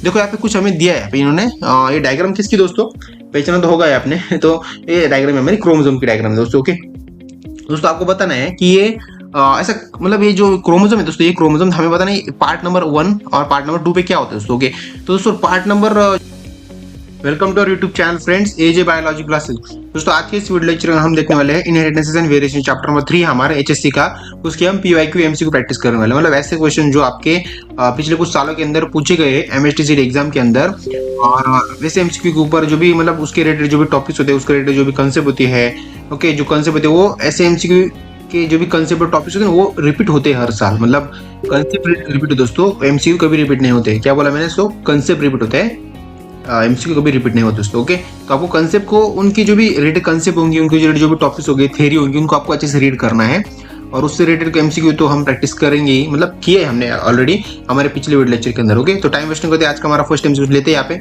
देखो यहाँ पे कुछ हमें दिया है, यहाँ पे इन्होंने ये डायग्राम किसकी दोस्तों पहचाना तो होगा आपने तो ये डायग्राम है मेरी क्रोमोसोम की डायग्राम है दोस्तों। ओके दोस्तों आपको बताना है कि ये ऐसा मतलब ये जो क्रोमोसोम है दोस्तों, ये क्रोमोसोम हमें बताना है पार्ट नंबर 1 और पार्ट नंबर 2 पे क्या होता है दोस्तों। ओके तो दोस्तों part number welcome to our YouTube channel friends A J biology classes. दोस्तों आज के इस वीडियो लेक्चर में हम देखने वाले हैं inheritance and variation chapter number 3 हमारे एचएससी का, उसके हम पीवाईक्यू एमसीक्यू प्रैक्टिस करने वाले हैं। मतलब ऐसे क्वेश्चन जो आपके पिछले कुछ सालों के अंदर पूछे गए एमएसटीसी एग्जाम के अंदर, और वैसे एमसीक्यू के ऊपर जो भी मतलब उसके रिलेटेड जो भी टॉपिक्स होते हैं उसके रिलेटेड जो भी कंसेप्ट होती है, ओके जो कंसेप्ट होते हैं वो ऐसे एमसीक्यू के जो भी कंसेप्ट और टॉपिक्स होते हैं वो रिपीट होते हैं हर साल। मतलब कंसेप्ट रिपीट होते दोस्तों, एमसीक्यू कभी रिपीट नहीं होते। क्या बोला मैंने? सो कंसेप्ट रिपीट होते हैं, एमसीक्यू कभी रिपीट नहीं होते दोस्तों। ओके तो आपको कंसेप्ट को उनकी जो भी रिलेटेड कंसेप्ट होंगी, उनके रिलेटेड जो भी टॉपिक्स होंगे, थ्योरी होंगी, उनको आपको अच्छे से रीड करना है और उससे रिलेटेड एमसीक्यू तो हम प्रैक्टिस करेंगे ही, मतलब किए हमने ऑलरेडी हमारे पिछले वीडियो लेक्चर के अंदर। ओके तो टाइम वेस्ट नहीं करते, आज का हमारा फर्स्ट एमसीक्यू लेते हैं यहाँ पे।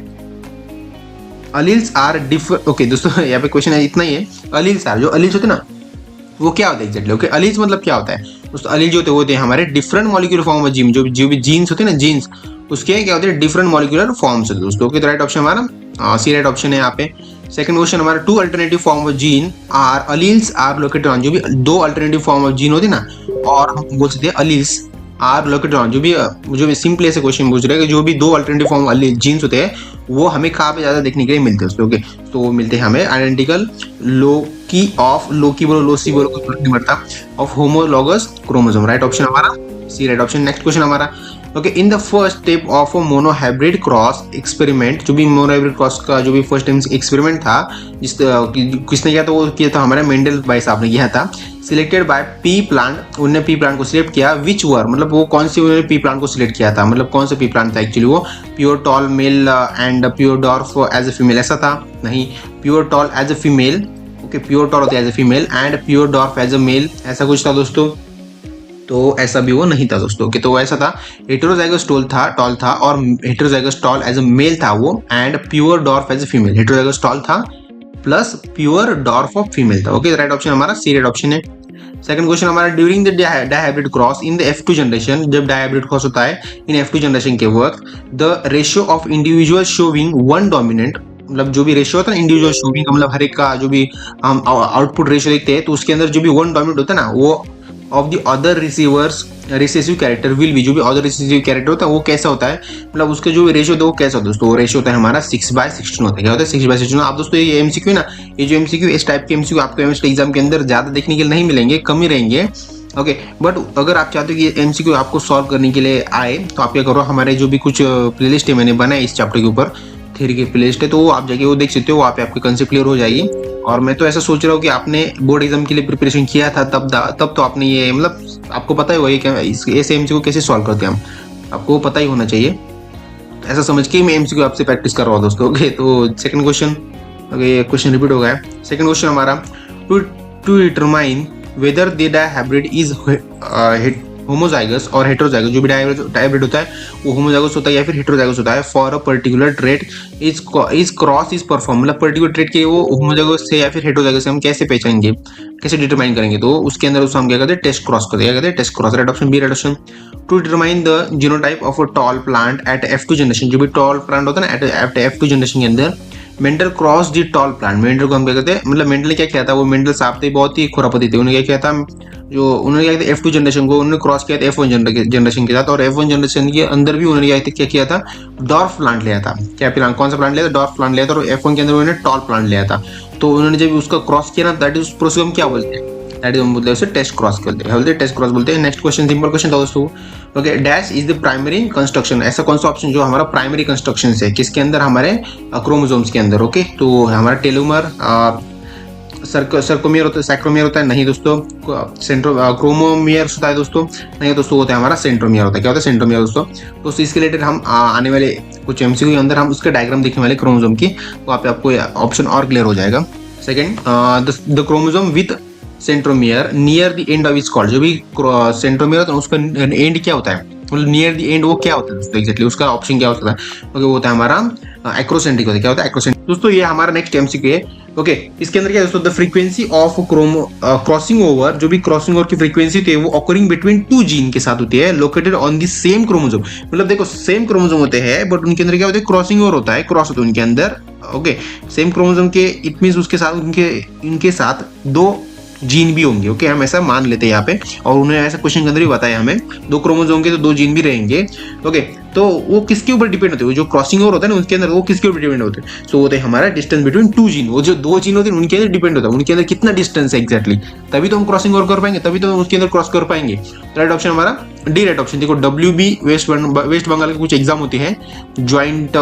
Alleles are different. ओके दोस्तों यहाँ पे क्वेश्चन है इतना ही है। अलील्स आर, जो अलील्स होते हैं ना वो क्या होता है एग्जैक्टली? ओके अलील्स मतलब क्या होता है दोस्तों? अलील जो होते हैं हमारे different molecular form of gene, जो भी जीन्स होते हैं ना, जीन्स उसके क्या होते हैं डिफरेंट मॉलिक्यूलर फॉर्म्स होते हैं दोस्तों। ओके तो राइट ऑप्शन हमारा सी राइट ऑप्शन है यहाँ पे। सेकंड क्वेश्चन हमारा two alternative form of gene are alleles are located on, जो भी दो अल्टरनेटिव फॉर्म ऑफ जीन होते हैं ना, और हम बोल सकते हैं अलील्स आर लोकेटेड ऑन, जो भी सिंपल ऐसे क्वेश्चन पूछ रहे हैं कि जो भी दो अल्टरनेटिव फॉर्म जीन्स होते हैं वो हमें कहाँ पे ज्यादा देखने के लिए मिलते हैं दोस्तों। ओके तो वो मिलते हैं हमें आइडेंटिकल लोकी ऑफ, लोकी बोलो लोसी बोलो कोई फर्क नहीं पड़ता, of homologous chromosome. Right option हमारा C right option. Next question हमारा okay in the first step of a monohybrid cross experiment, जो भी मोनोहाइब्रिड क्रॉस का जो भी फर्स्ट एक्सपेरिमेंट था किसने किया था? वो किया था हमारे मेंडल भाई साहब ने किया था। सिलेक्टेड बाय पी प्लांट, उन्होंने पी प्लांट को सिलेक्ट किया। विच वर मतलब वो कौन सी उन्होंने पी प्लांट को सिलेक्ट किया था, मतलब कौन सा पी प्लांट था एक्चुअली? वो pure tall male and pure dwarf as a female, ऐसा था? नहीं, pure tall as a female. Okay pure tall होता है as a female and pure dwarf as a male, ऐसा कुछ था दोस्तों। तो ऐसा भी वो नहीं था दोस्तों। ओके तो ऐसा था हेटेरोजाइगस टॉल था और heterozygous tall as a male था वो, and pure dwarf as a female. Heterozygous tall था plus pure dwarf of female था। ओके राइट ऑप्शन हमारा सी राइट ऑप्शन है। सेकंड क्वेश्चन हमारा during the dihybrid cross in the F2 generation, जब dihybrid cross होता है in F2 generation के वक्त, the ratio of individual showing one dominant, मतलब जो भी रेशियो होता है ना इंडिविजुअल शोविंग का, मतलब हर एक का जो भी हम आउटपुट रेशियो देखते हैं तो उसके अंदर जो भी वन डोमिनेंट होता है ना, वो of the other receivers recessive character will be, जो भी अदर रिसेसिव कैरेक्टर होता है वो कैसा होता है, मतलब उसके जो रेशियो होता है वो कैसा होता है दोस्तों? वो रेशियो होता है हमारा 6/16 होता है। क्या होता है? 6/16। आप दोस्तों ये एमसीक्यू ना, ये जो एमसीक्यू इस टाइप के एमसीक्यू आपको एमएसटी एग्जाम के अंदर ज्यादा देखने के लिए नहीं मिलेंगे, कम ही रहेंगे। ओके बट अगर आप चाहते हो कि एमसीक्यू आपको सॉल्व करने के लिए आए तो आप क्या करो, हमारे जो भी कुछ प्लेलिस्ट है मैंने बनाए इस चैप्टर के ऊपर, थ्योरी की प्लेलिस्ट है, तो आप जाके वो देख सकते हो, वहाँ पे आपके कंसेप्ट क्लियर हो जाएगी। और मैं तो ऐसा सोच रहा हूँ कि आपने बोर्ड एग्जाम के लिए प्रिपरेशन किया था तब तो आपने ये मतलब आपको पता ही होगा कि ऐसे एमसीक्यू कैसे सॉल्व करते हैं हम, आपको पता ही होना चाहिए। ऐसा समझ के मैं एमसीक्यू आपसे प्रैक्टिस कर रहा हूँ दोस्तों। ओके तो second question, okay question repeat हो गया है। सेकंड क्वेश्चन हमारा to determine whether the dihybrid is homozygous और हेटेरोजाइगस, जो भी डायहाइब्रिड होता है वो होमोजाइगस होता है या फिर हेटेरोजाइगस होता है, for a particular trait is cross is perform, मतलब पर्टिकुलर ट्रेट के वो होमोजाइगस से या फिर हेटेरोजाइगस से हम कैसे पहचानेंगे, कैसे डिटरमाइन करेंगे? तो उसके अंदर उसको हम क्या करते हैं? टेस्ट क्रॉस करते हैं। क्या कहते हैं? Test cross. Right option B right option. To determine the genotype of a tall plant at F2 generation, जो भी टॉल प्लांट होता है ना एट F2 जनरेशन के अंदर, मेंडल क्रॉस दी टॉल प्लांट। मेंडल को हम क्या कहते हैं, मतलब मेंडल ने क्या किया था, वो मेंडल साहब थे बहुत ही खुरापती थे, उन्होंने क्या किया था, जो उन्होंने क्या किया F2 जनरेशन को उन्होंने क्रॉस किया था F1 जनरेशन के साथ, और F1 जनरेशन के अंदर भी उन्होंने क्या किया था? डॉर्फ प्लांट लिया था। क्या प्लांट? कौन सा प्लांट लिया था? डॉर्फ प्लांट लिया था। और F1 के अंदर उन्होंने टॉल प्लांट लिया था। तो उन्होंने जब उसका क्रॉस किया ना, दैट इज प्रोसेस हम क्या बोलते हैं? दैट इज हम बोलते हैं उसे टेस्ट क्रॉस करते हैं, टेस्ट क्रॉस बोलते हैं। नेक्स्ट क्वेश्चन सिंपल क्वेश्चन था दोस्तों। Okay dash is the primary constriction, ऐसा कौन सा ऑप्शन जो हमारा प्राइमरी कंस्ट्रक्शन है किसके अंदर? हमारे क्रोमोसोम्स के अंदर। ओके तो हमारा टेलोमर सर्कोमियर होता है, सैक्रोमियर होता है? नहीं दोस्तों। क्रोमोमियर होता है दोस्तों? नहीं दोस्तों, होता है हमारा सेंट्रोमियर होता है। क्या होता है? सेंट्रोमियर दोस्तों। तो इसके रिलेटेड हम आने वाले कुछ एमसीक्यू के अंदर हम उसके डायग्राम देखने वाले क्रोमोसोम की, वहाँ पे आपको ऑप्शन और क्लियर हो जाएगा। Second the chromosome with centromere near the end of its called, जो भी सेंट्रोमियर होता है उसका एंड क्या होता है? मतलब नियर द एंड वो क्या होता है दोस्तों एग्जैक्टली उसका ऑप्शन क्या होता है? ओके वो होता है हमारा एक्रोसेंट्रिक होता है। क्या होता है? एक्रोसेंट्रिक। दोस्तों ये हमारा नेक्स्ट एमसीक्यू है। ओके इसके अंदर क्या है दोस्तों? The frequency of crossing over, जो भी क्रॉसिंग ओवर की फ्रीक्वेंसी होती है वो ऑकरिंग बिटवीन टू जीन के साथ होती है located on the same chromosome. मतलब देखो सेम क्रोमोसोम होते हैं बट उनके अंदर क्या होता है? क्रॉसिंग ओवर होता है, क्रॉस होता है उनके अंदर। ओके सेम क्रोमोसोम के, इट मींस उसके साथ इनके साथ दो जीन भी होंगे। ओके हम ऐसा मान लेते हैं यहाँ पे, और उन्होंने ऐसा क्वेश्चन के अंदर भी बताया हमें, दो क्रोमोसोम के तो दो जीन भी रहेंगे। ओके तो वो किसके ऊपर डिपेंड होते हैं? जो क्रॉसिंग ओवर होता है ना उसके अंदर, वो किसके ऊपर डिपेंड होते हैं? सो होते हैं हमारा डिस्टेंस बिटवीन टू जीन। वो जो दो जीन होते हैं उनके अंदर डिपेंड होता है, उनके अंदर कितना डिस्टेंस है एग्जैक्टली, तभी तो हम क्रॉसिंग ओवर कर पाएंगे, तभी तो हम उसके अंदर क्रॉस कर पाएंगे। राइट ऑप्शन हमारा डी राइट ऑप्शन। देखो WB वेस्ट बंगाल के कुछ एग्जाम होते हैं, ज्वाइंट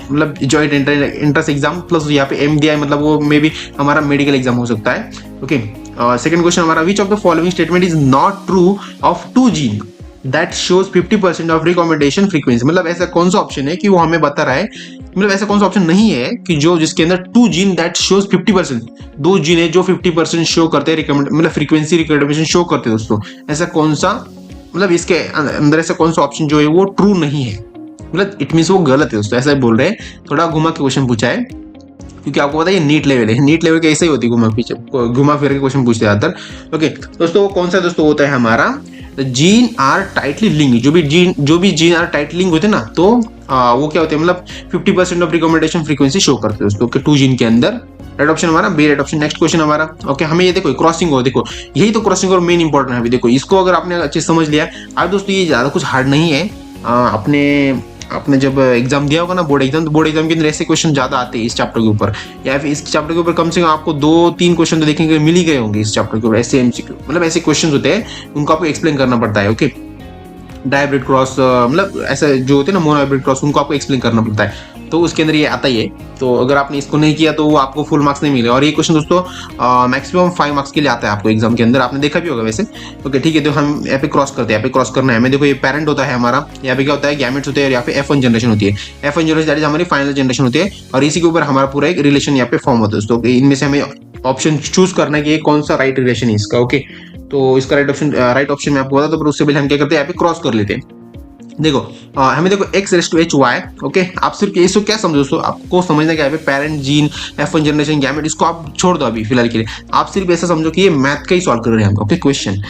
मतलब ज्वाइंट एंट्रेंस एग्जाम प्लस यहाँ पे MDI, मतलब वो मे बी हमारा मेडिकल एग्जाम हो सकता है। ओके सेकंड क्वेश्चन हमारा, which of the following statement is not true of two gene that shows 50% of recombination frequency? मतलब ऐसा कौन सा ऑप्शन है कि वो हमें बता रहा है, मतलब ऐसा कौन सा ऑप्शन नहीं है कि जो जिसके अंदर टू जीन दैट शोज 50%, दो जीन है जो 50% शो करते हैं रिकमेंड, मतलब फ्रीक्वेंसी रिकमेंडेशन शो करते हैं दोस्तों। ऐसा कौन सा, मतलब इसके अंदर ऐसा कौन सा ऑप्शन जो है वो ट्रू नहीं है, मतलब इट मींस वो गलत है दोस्तों, ऐसा बोल रहे हैं। थोड़ा घुमा के क्वेश्चन पूछा है क्योंकि आपको पता है ये नीट लेवल है, नीट लेवल के ऐसे ही होती है, घुमा फिर के क्वेश्चन पूछते हैं ज्यादातर। ओके दोस्तों कौन सा दोस्तों होता है हमारा, जीन आर टाइटली लिंक, जो भी जीन आर टाइटली लिंक होते हैं ना, तो वो क्या होते हैं, मतलब 50% ऑफ रिकमेंडेशन फ्रीक्वेंसी शो करते हैं दोस्तों टू जीन के अंदर। राइट ऑप्शन हमारा B right option. Next question हमारा, ओके हमें ये देखो क्रॉसिंग हो, देखो यही तो क्रॉसिंग और मेन इंपॉर्टेंट है। अभी देखो इसको अगर आपने अच्छे समझ लिया, अब दोस्तों ये ज्यादा कुछ हार्ड नहीं है। आपने जब एग्जाम दिया होगा ना बोर्ड एग्जाम, तो बोर्ड एग्जाम के अंदर ऐसे क्वेश्चन ज्यादा आते हैं इस चैप्टर के ऊपर, या फिर इस चैप्टर के ऊपर कम से कम आपको 2-3 क्वेश्चन तो देखने के मिल ही गए होंगे इस चैप्टर के ऊपर, ऐसे MCQ, मतलब ऐसे क्वेश्चन होते हैं उनको आपको एक्सप्लेन करना पड़ता है। ओके डायब्रिड क्रॉस, मतलब ऐसे जो होते हैं ना मोनोहाइब्रिड क्रॉस, उनको आपको एक्सप्लेन करना पड़ता है, तो उसके अंदर ये आता ही है। तो अगर आपने इसको नहीं किया तो वो आपको फुल मार्क्स नहीं मिले, और ये क्वेश्चन दोस्तों मैक्सिमम 5 मार्क्स के लिए आता है आपको एग्जाम के अंदर, आपने देखा भी होगा वैसे। ओके ठीक है, तो हम यहाँ पे क्रॉस करते हैं, यहाँ पे क्रॉस करना है हमें। देखो ये पेरेंट होता है हमारा, यहाँ पे क्या होता है गैमेट्स होते हैं, यहाँ पे F1 जनरेशन होती है, F1 जनरेशन दैट इज हमारी फाइनल जनरेशन होती है, और इसी के ऊपर हमारा पूरा एक रिलेशन यहाँ पे फॉर्म होता है दोस्तों। इनमें से हमें ऑप्शन चूज करना है कि कौन सा राइट रिलेशन है इसका। ओके तो इसका राइट ऑप्शन मैं आपको बता, तो उससे पहले हम क्या करते हैं, यहाँ पे क्रॉस कर लेते हैं। देखो हमें देखो x⁻⁴hy। ओके आप सिर्फ इसको क्या समझो दोस्तों, आपको समझना क्या है, parent gene F1 generation gamete, इसको आप छोड़ दो अभी फिलहाल के लिए, आप सिर्फ ऐसा समझो कि ये मैथ का ही सॉल्व कर रहे हैं हम। ओके क्वेश्चन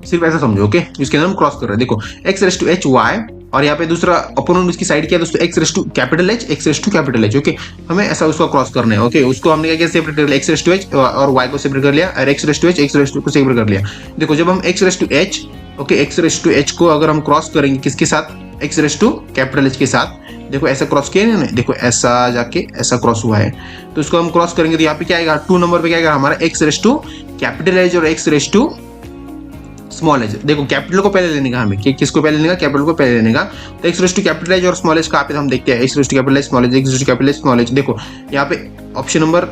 सिर्फ ऐसा समझो। ओके इसके अंदर हम क्रॉस कर रहे हैं, देखो x⁻⁴hy, और यहाँ पे दूसरा अपोनेंट उसकी साइड क्या है दोस्तों, x⁻H x⁻H। ओके हमें ऐसा उसको क्रॉस करना है। ओके उसको हमने क्या सेपरेट कर लिया, x⁻H और y को सेपरेट कर लिया, और x⁻H x⁻2 को सेपरेट कर लिया। देखो जब हम x⁻H, ओके x⁻H को अगर हम क्रॉस करेंगे किसके साथ, x⁻H के साथ, देखो ऐसा क्रॉस किया ना, देखो ऐसा जाके ऐसा क्रॉस हुआ है, तो इसको हम क्रॉस करेंगे तो यहाँ पे क्या आएगा, 2 नंबर पे क्या आएगा हमारा x⁻H और x⁻h। देखो कैपिटल को पहले लेने का हमें, किसको पहले लेने का, कैपिटल को पहले लेने का, तो x⁻H और स्मॉल h कहाँ पे हम देखते हैं, x⁻H स्मॉल h। देखो यहाँ पे ऑप्शन नंबर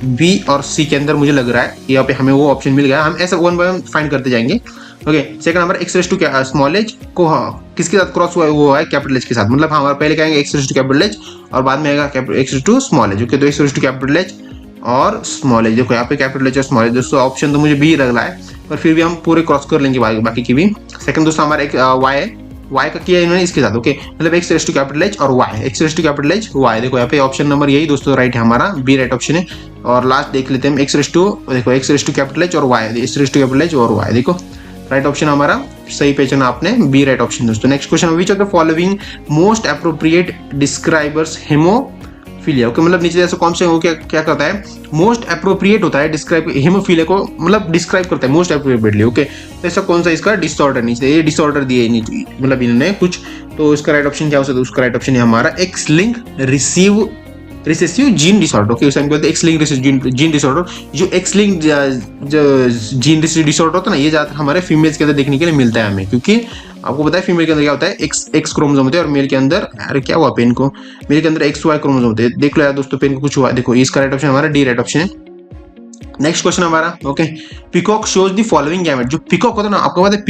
बी और सी के अंदर मुझे लग रहा है यहाँ पे हमें वो ऑप्शन मिल गया, हम ऐसा 1 बाय 1 फाइंड करते जाएंगे। ओके सेकंड नंबर x⁻⁻h को किसके साथ क्रॉस हुआ है, वो है कैपिटल H के साथ, मतलब हमारा पहले क्या आएगा x⁻H और बाद में आएगा x⁻h। ओके तो x⁻H और स्मॉल h, देखो यहाँ पे कैपिटल H और स्मॉल h दोस्तों, ऑप्शन तो मुझे बी लग रहा है, पर फिर भी हम पूरे क्रॉस कर लेंगे बाकी की भी। सेकंड दोस्तों हमारा एक y है, y का किया इन्होंने इसके साथ। ओके मतलब x⁻H और y, x⁻H y, देखो यहाँ पे ऑप्शन नंबर यही दोस्तों राइट है हमारा, बी राइट ऑप्शन है। और लास्ट देख लेते हैं देखो x⁻H और y, x⁻H और y, देखो राइट ऑप्शन हमारा सही पहचाना आपने, बी राइट ऑप्शन दोस्तों। Next question, which of the following most appropriate describers hemophilia. Okay मतलब नीचे जैसे कौन से वो क्या करता है, मोस्ट एप्रोप्रिएट होता है डिस्क्राइब हेमोफीलिया को, मतलब डिस्क्राइब करता है मोस्ट एप्रोप्रिएटली। ओके तो ऐसा कौन सा इसका डिसऑर्डर, नीचे ये डिसऑर्डर दिए मतलब इन्होंने कुछ, तो इसका राइट ऑप्शन क्या हो सकता है, उसका राइट ऑप्शन है हमारा X-linked recessive gene disorder. Okay उसे हम बोलते हैं X-linked रिसेसिव जीन डिसऑर्डर। जो X-linked जीन डिसऑर्डर होता है ना, ये ज्यादातर हमारे फीमेल्स के अंदर देखने के लिए मिलता है हमें, क्योंकि आपको पता है फीमेल के अंदर क्या होता है, एक्स क्रोमोसोम होते हैं, और मेल के अंदर, अरे क्या हुआ पेन को, मेल के अंदर XY क्रोमोसोम होते हैं। देख लो यार दोस्तों पेन को कुछ हुआ, देखो इसका राइट ऑप्शन हमारा डी राइट ऑप्शन है। नेक्स्ट क्वेश्चन हमारा, okay peacock shows the following gamete. जो पीकॉक होता है ना, आपको पता है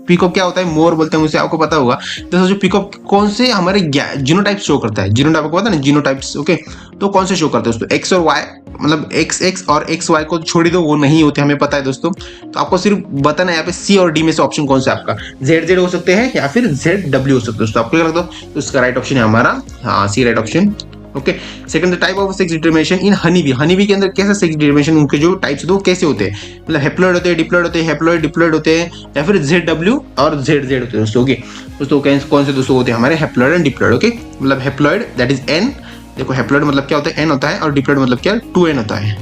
पीकॉक क्या होता है, मोर बोलते हैं उसे, आपको पता होगा। तो जो पीकॉक कौन से हमारे जीनोटाइप शो करता है, जीनोटाइप आपको पता है ना, जीनोटाइप्स। ओके तो कौन से शो करते हैं दोस्तों, X और Y मतलब एक्स एक्स और एक्स वाई को छोड़ दो, वो नहीं होते, हमें पता है दोस्तों। तो आपको सिर्फ बताना है यहाँ पे सी और डी में से ऑप्शन कौन सा आपका, जेड जेड हो सकते हैं या फिर जेड डब्ल्यू हो सकते हैं दोस्तों। आपको क्या लगता है? तो इसका राइट ऑप्शन है हमारा हाँ C right option. Okay, second type of sex determination in honey bee. Honey bee के अंदर कैसा सेक्स डिटरमिनेशन, उनके जो टाइप्स होते हैं वो कैसे होते हैं, मतलब हेप्लॉइड होते हैं, डिप्लॉइड होते हैं, हेप्लॉइड डिप्लॉइड होते हैं, या फिर जेड डब्ल्यू और जेड जेड होते हैं दोस्तों। ओके दोस्तों, कौन से दोस्तों होते हैं हमारे हेप्लॉइड एंड डिप्लॉइड। ओके, मतलब हेप्लॉइड दैट इज एन, देखो हेप्लॉइड मतलब क्या होता है, एन होता है, और डिप्लॉइड मतलब क्या, 2n होता है।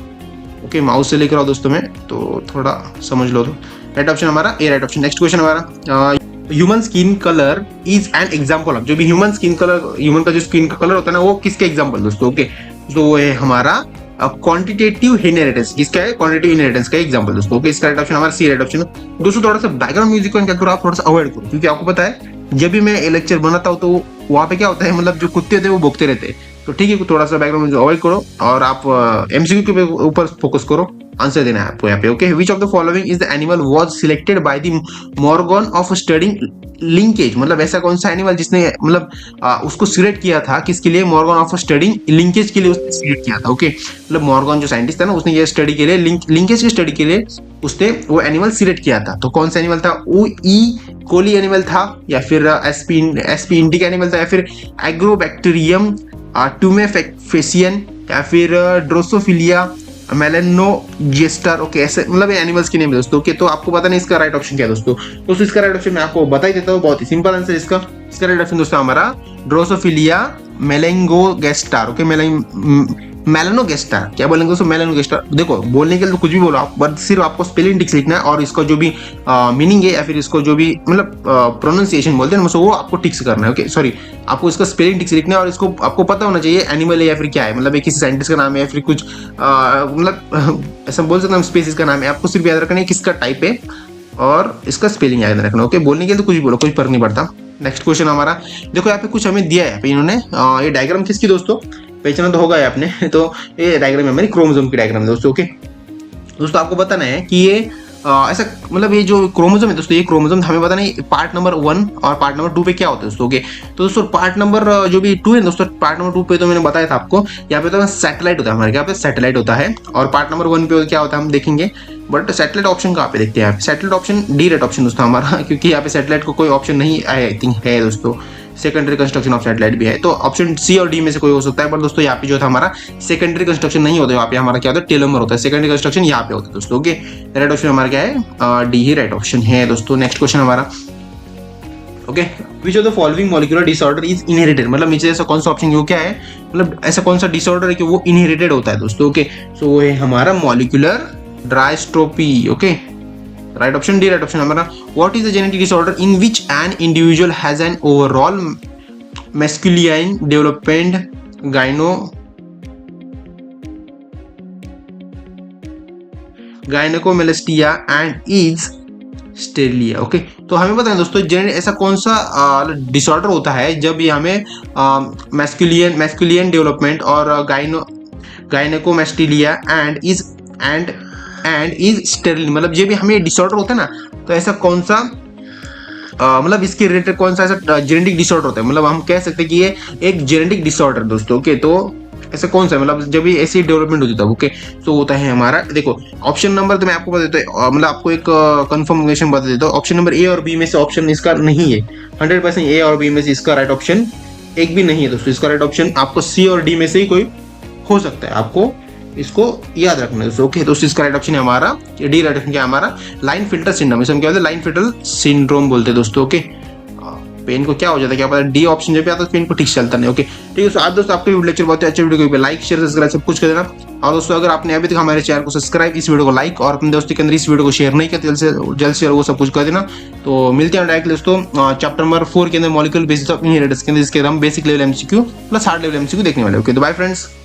ओके, माउस से लेकर आओ दोस्तों में, तो थोड़ा समझ लो। तो राइट ऑप्शन हमारा ए राइट ऑप्शन। नेक्स्ट क्वेश्चन हमारा, human skin colour is an example of. जो भी ह्यूमन स्किन कलर, ह्यूमन का जो स्किन का कलर होता है ना, वो किसके एग्जाम्पल दोस्तों। ओके, तो वो है हमारा क्वांटिटेटिव इनहेरिटेंस। किसका है? क्वांटिटेटिव इनहेरिटेंस का एग्जांपल दोस्तों। ओके, इसका राइट ऑप्शन हमारा सी राइट ऑप्शन। दोस्तों थोड़ा सा बैकग्राउंड म्यूजिक को क्या करो, आप थोड़ा सा अवॉइड करो, क्योंकि आपको पता है जब भी मैं लेक्चर बनाता हूँ तो वहाँ पे क्या होता है, मतलब जो कुत्ते होते हैं वो भौंकते रहते हैं। तो ठीक है, थोड़ा सा बैकग्राउंड म्यूजिक अवॉइड करो और आप एमसीक्यू के ऊपर फोकस करो, आंसर देना है आपको यहाँ पे। Okay, which of the following is the animal was selected by the Morgan of studying linkage. मतलब ऐसा कौन सा एनिमल जिसने मतलब उसको सिलेक्ट किया था, किसके लिए? मॉर्गन ऑफ स्टडिंग लिंकेज के लिए उसने सिलेक्ट किया था। ओके, मतलब मॉर्गन जो साइंटिस्ट था ना, उसने ये स्टडी के लिए लिंकेज की स्टडी के लिए उसने वो एनिमल सिलेक्ट किया था। तो कौन सा एनिमल था? वो ई कोली एनिमल था, या फिर एसपी इंडिक एनिमल था, या फिर एग्रोबैक्टीरियम ट्यूमेफेसियन, या फिर ड्रोसोफिलिया मेलेनोजेस्टर। ओके, ऐसे मतलब एनिमल्स की नेम है दोस्तों। ओके, तो आपको पता नहीं इसका राइट ऑप्शन क्या है दोस्तों। इसका राइट ऑप्शन मैं आपको बता ही देता हूँ, बहुत ही सिंपल आंसर इसका राइट ऑप्शन दोस्तों हमारा ड्रोसोफिलिया मेलेंगोगेस्टार। ओके, मेलेनोगेस्टार क्या बोलेंगे दोस्तों? मेलेनोगेस्टार। देखो बोलने के लिए तो कुछ भी बोलो आप, बट सिर्फ आपको स्पेलिंग टिक्स लिखना है, और इसका जो भी मीनिंग है या फिर इसको जो भी मतलब प्रोनाउंसिएशन बोलते हैं ना, वो आपको टिक्स करना है। ओके, सॉरी, आपको इसका स्पेलिंग टिक्स लिखना है, और इसको आपको पता होना चाहिए एनिमल है या फिर क्या है, मतलब किसी साइंटिस्ट का नाम है या फिर कुछ मतलब ऐसा बोल सकते हैं स्पीसीज का नाम है। आपको सिर्फ याद रखना है किसका टाइप है और इसका स्पेलिंग याद रखना। ओके, बोलने के लिए तो कुछ भी बोलो, कोई फर्क नहीं पड़ता। नेक्स्ट क्वेश्चन हमारा, देखो यहाँ पे कुछ हमें दिया है इन्होंने, ये डायग्राम किसकी दोस्तों, पहचाना तो होगा आपने। तो ये डायग्राम है हमारी क्रोमोसोम की डायग्राम है दोस्तों। ओके दोस्तों, आपको बताना है कि ये ऐसा मतलब ये जो क्रोमोसोम है दोस्तों, ये क्रोमोसोम हमें बताना है पार्ट नंबर 1 और पार्ट नंबर 2 पे क्या होता है दोस्तों। ओके, तो दोस्तों पार्ट नंबर जो भी 2 है दोस्तों, पार्ट नंबर 2 पे तो मैंने बताया था आपको, यहाँ पे तो सैटेलाइट होता है हमारे, यहाँ पे सैटेलाइट होता है, और पार्ट नंबर 1 पे क्या होता है हम देखेंगे। बट सैटेलाइट ऑप्शन कहाँ पे देखते हैं? Satellite option D right option दोस्तों हमारा, क्योंकि यहाँ पे सैटेलाइट को कोई ऑप्शन नहीं आई थिंक है दोस्तों, सेकेंडरी कंस्ट्रक्शन ऑफ सैटेलाइट भी है। तो ऑप्शन सी और डी में से कोई हो सकता है, पर दोस्तों यहाँ पे जो था हमारा सेकेंडरी कंस्ट्रक्शन नहीं होता, यहाँ पे हमारा क्या होता है? टेलोमर होता है। सेकेंडरी कंस्ट्रक्शन यहाँ पे होता है दोस्तों। ओके, राइट ऑप्शन हमारा क्या है? डी ही राइट ऑप्शन है दोस्तों। नेक्स्ट क्वेश्चन हमारा, okay, which of the following molecular disorder is inherited. मतलब नीचे ऐसा कौन सा ऑप्शन वो क्या है, मतलब ऐसा कौन सा डिसऑर्डर है कि वो इनहेरिटेड होता है दोस्तों। ओके, सो वो है हमारा molecular dystrophy. Okay, right option D right option हमारा। What is the genetic disorder in which an individual has an overall masculine development gynecomastia and is sterility. Okay, तो हमें पता है दोस्तों ऐसा कौन सा डिसऑर्डर होता है जब ये हमें मैस्कुलिन डेवलपमेंट और गायनेकोमेस्टिलिया एंड इज स्टेरिल, मतलब ये भी हमें डिसऑर्डर होता है ना, तो ऐसा कौन सा मतलब इसके रिलेटेड कौन सा ऐसा जेनेटिक डिसऑर्डर होता है, मतलब हम कह सकते हैं कि ये एक जेनेटिक डिसऑर्डर दोस्तों। ओके, तो ऐसा कौन सा मतलब जब भी ऐसी डेवलपमेंट होती है। ओके, तो होता है हमारा, देखो ऑप्शन नंबर तो मैं आपको बता देता हूँ, मतलब आपको एक कंफर्मेशन बता देता हूँ। ऑप्शन नंबर ए और बी में से ऑप्शन इसका नहीं है, 100% ए और बी में से इसका राइट ऑप्शन एक भी नहीं है दोस्तों। इसका राइट ऑप्शन आपको सी और डी में से ही कोई हो सकता है, आपको इसको याद रखना है दोस्तों। ओके, तो इसका राइट ऑप्शन है हमारा डी राइट ऑप्शन क्या है हमारा? Line filter syndrome. इसे हम क्या बोलते हैं? लाइन फिल्टर सिंड्रोम बोलते हैं दोस्तों। ओके, पेन को क्या हो जाता है, क्या पता, डी ऑप्शन जब भी आता है पेन को ठीक चलता नहीं। ओके, ठीक है, आप दोस्तों आपके लेक्चर बहुत अच्छे वीडियो को लाइक शेयर सब्सक्राइब सब कुछ कर देना। और दोस्तों अगर आपने अभी तक हमारे चैनल को सब्सक्राइब, इस वीडियो को लाइक और अपने दोस्तों के अंदर इस वीडियो को शेयर नहीं किया, जल्द से वो सब कुछ कर देना। तो मिलते हैं डायरेक्ट दोस्तों चैप्टर नंबर 4 के अंदर मॉलिक्यूलर बेसिस ऑफ इनहेरिटेंस के अंदर, इसके हम basic level MCQ plus hard level MCQ देखने वाले। ओके, तो बाय फ्रेंड्स।